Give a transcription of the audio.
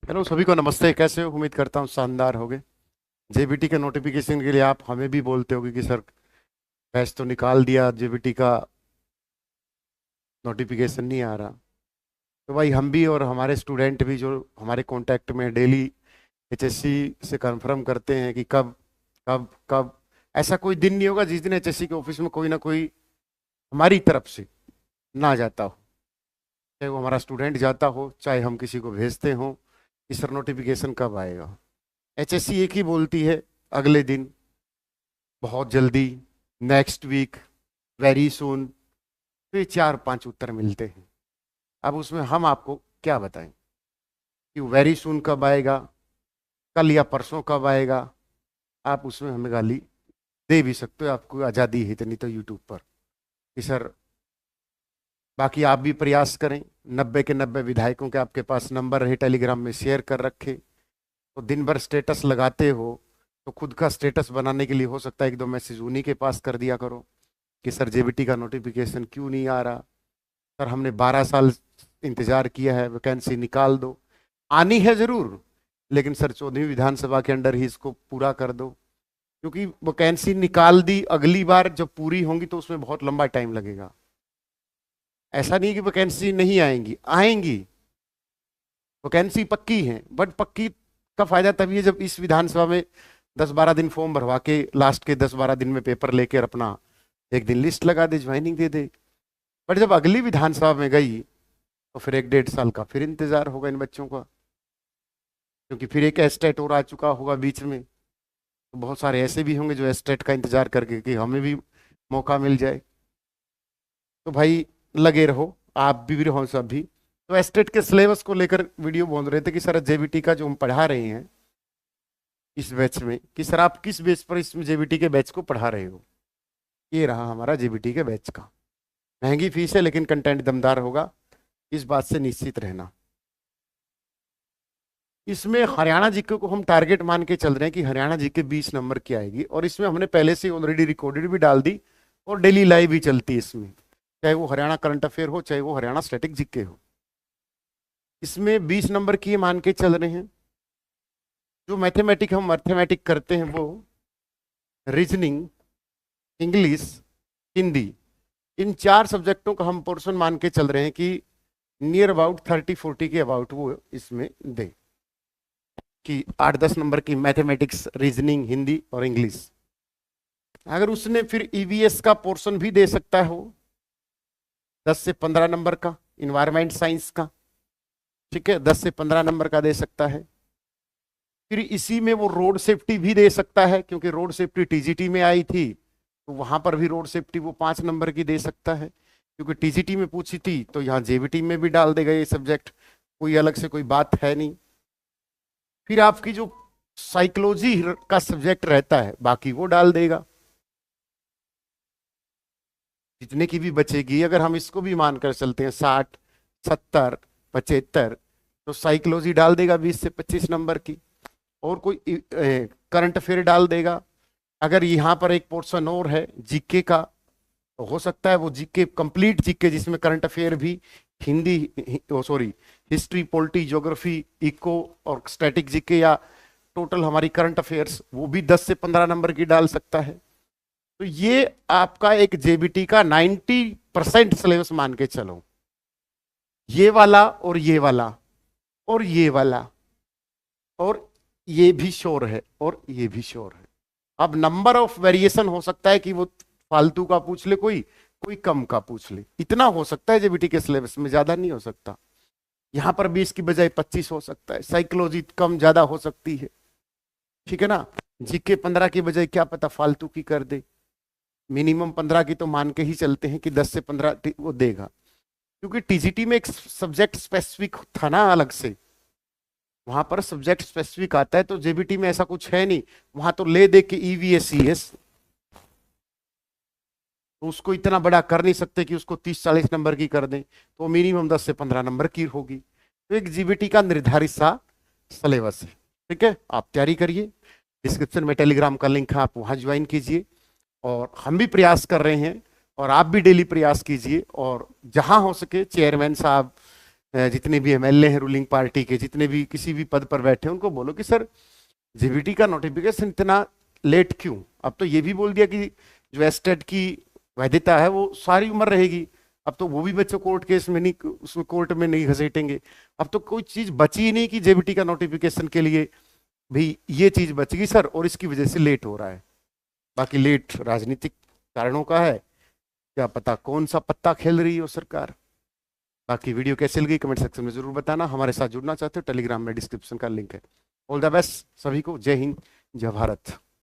Hello सभी को नमस्ते। कैसे हो? उम्मीद करता हूँ शानदार होगे। जेबीटी के नोटिफिकेशन के लिए आप हमें भी बोलते होगे कि सर बैच तो निकाल दिया, जेबीटी का नोटिफिकेशन नहीं आ रहा। तो भाई हम भी और हमारे स्टूडेंट भी जो हमारे कांटेक्ट में डेली एचएससी से कंफर्म करते हैं कि कब कब कब। ऐसा कोई दिन नहीं होगा जिस दिन एचएससी के ऑफिस में कोई ना कोई हमारी तरफ से ना जाता हो, चाहे वो हमारा स्टूडेंट जाता हो चाहे हम किसी को भेजते हो कि सर नोटिफिकेशन कब आएगा। एचएससी एक ही बोलती है, अगले दिन, बहुत जल्दी, नेक्स्ट वीक, वेरी सून। तो ये चार पांच उत्तर मिलते हैं। अब उसमें हम आपको क्या बताएं कि वेरी सून कब आएगा, कल या परसों कब आएगा। आप उसमें हमें गाली दे भी सकते हो, आपको आज़ादी है इतनी तो यूट्यूब पर कि सर। बाकी आप भी प्रयास करें, 90 के 90 विधायकों के आपके पास नंबर रहे, टेलीग्राम में शेयर कर रखे। तो दिन भर स्टेटस लगाते हो तो खुद का स्टेटस बनाने के लिए हो सकता है एक दो मैसेज उन्हीं के पास कर दिया करो कि सर जेबीटी का नोटिफिकेशन क्यों नहीं आ रहा। सर हमने 12 साल इंतजार किया है, वैकेंसी निकाल दो। आनी है जरूर, लेकिन सर 14वीं विधानसभा के अंडर ही इसको पूरा कर दो, क्योंकि वैकेंसी निकाल दी, अगली बार जब पूरी होंगी तो उसमें बहुत लंबा टाइम लगेगा। ऐसा नहीं कि वैकेंसी नहीं आएंगी, आएंगी। वैकेंसी पक्की है, बट पक्की का फायदा तभी है जब इस विधानसभा में 10-12 दिन फॉर्म भरवा के लास्ट के 10-12 दिन में पेपर लेकर अपना एक दिन लिस्ट लगा दे, ज्वाइनिंग दे दे। बट जब अगली विधानसभा में गई तो फिर 1-1.5 साल का फिर इंतजार होगा इन बच्चों का, क्योंकि फिर एक एस्टेट और आ चुका होगा बीच में। तो बहुत सारे ऐसे भी होंगे जो एस्टेट का इंतजार करके कि हमें भी मौका मिल जाए। तो भाई लगे रहो, आप भी रहो सब भी। तो एस्टेट के सिलेबस को लेकर वीडियो बोल रहे थे कि सर जेबीटी का जो हम पढ़ा रहे हैं इस बैच में, कि सर आप किस बेस पर इसमें जेबीटी के बैच को पढ़ा रहे हो। ये रहा हमारा जेबीटी के बैच का। महंगी फीस है लेकिन कंटेंट दमदार होगा, इस बात से निश्चित रहना। इसमें हरियाणा जीके को हम टारगेट मान के चल रहे हैं कि हरियाणा जीके 20 नंबर की आएगी, और इसमें हमने पहले से ऑलरेडी रिकॉर्डेड भी डाल दी और डेली लाइव भी चलती है इसमें, चाहे वो हरियाणा करंट अफेयर हो चाहे वो हरियाणा स्टैटिक जीके हो। इसमें 20 नंबर की मान के चल रहे हैं। जो मैथमेटिक हम मैथमेटिक करते हैं वो रीजनिंग, इंग्लिश, हिंदी, इन चार सब्जेक्टों का हम पोर्शन मान के चल रहे हैं कि नियर अबाउट 30-40 के अबाउट वो इसमें दे, कि 8-10 नंबर की मैथमेटिक्स, रीजनिंग, हिंदी और इंग्लिश। अगर उसने फिर ईवीएस का पोर्शन भी दे सकता है वो 10 से 15 नंबर का, इन्वायरमेंट साइंस का, ठीक है, 10 से 15 नंबर का दे सकता है। फिर इसी में वो रोड सेफ्टी भी दे सकता है, क्योंकि रोड सेफ्टी टीजीटी में आई थी, तो वहां पर भी रोड सेफ्टी वो 5 नंबर की दे सकता है, क्योंकि टीजीटी में पूछी थी तो यहाँ जेबीटी में भी डाल देगा ये सब्जेक्ट, कोई अलग से कोई बात है नहीं। फिर आपकी जो साइकोलॉजी का सब्जेक्ट रहता है बाकी वो डाल देगा, जितने की भी बचेगी। अगर हम इसको भी मानकर चलते हैं 60, 70, 75, तो साइकोलॉजी डाल देगा 20 से 25 नंबर की, और कोई करंट अफेयर डाल देगा। अगर यहाँ पर एक पोर्शन और है जीके का, तो हो सकता है वो जीके कंप्लीट जीके जिसमें करंट अफेयर भी, Hindi, sorry, history, polity, geography, eco और स्टैटिक जीके, या टोटल हमारी करंट अफेयर्स, वो भी 10 से 15 नंबर की डाल सकता है। तो ये आपका एक जेबीटी का 90% सिलेबस मान के चलो। ये वाला और ये वाला और ये वाला और ये भी श्योर है और ये भी श्योर है। अब नंबर ऑफ वेरिएशन हो सकता है कि वो फालतू का पूछ ले, कोई कोई कम का पूछ ले, इतना हो सकता है जेबीटी के सिलेबस में, ज्यादा नहीं हो सकता। यहां पर 20 की बजाय 25 हो सकता है, साइकोलॉजी कम ज्यादा हो सकती है, ठीक है ना। जीके 15 की बजाय क्या पता फालतू की कर दे। मिनिमम 15 की तो मान के ही चलते हैं कि 10 से 15 वो देगा, क्योंकि टीजीटी में एक सब्जेक्ट स्पेसिफिक था ना अलग से, वहां पर सब्जेक्ट स्पेसिफिक आता है, तो जेबीटी में ऐसा कुछ है नहीं। वहां तो ले दे के ईवीएस, तो उसको इतना बड़ा कर नहीं सकते कि उसको 30-40 नंबर की कर दें, तो मिनिमम 10 से 15 नंबर की होगी। तो एक जीबीटी का निर्धारित सा सिलेबस है, ठीक है। आप तैयारी करिए, डिस्क्रिप्शन में टेलीग्राम का लिंक है, आप वहां ज्वाइन कीजिए। और हम भी प्रयास कर रहे हैं, और आप भी डेली प्रयास कीजिए, और जहां हो सके चेयरमैन साहब, जितने भी एमएलए हैं रूलिंग पार्टी के, जितने भी किसी भी पद पर बैठे हैं, उनको बोलो कि सर जेबीटी का नोटिफिकेशन इतना लेट क्यों? अब तो ये भी बोल दिया कि जो एस्टेट की वैधता है वो सारी उम्र रहेगी। अब तो वो भी बच्चों कोर्ट केस में नहीं, उसमें कोर्ट में नहीं घसीटेंगे। अब तो कोई चीज बची ही नहीं कि जेबीटी का नोटिफिकेशन के लिए भी ये चीज बच गई सर, और इसकी वजह से लेट हो रहा है। बाकी लेट राजनीतिक कारणों का है, क्या पता कौन सा पत्ता खेल रही हो सरकार। बाकी वीडियो कैसी लगी कमेंट सेक्शन में जरूर बताना। हमारे साथ जुड़ना चाहते हो टेलीग्राम में डिस्क्रिप्शन का लिंक है। ऑल द बेस्ट सभी को। जय हिंद, जय भारत।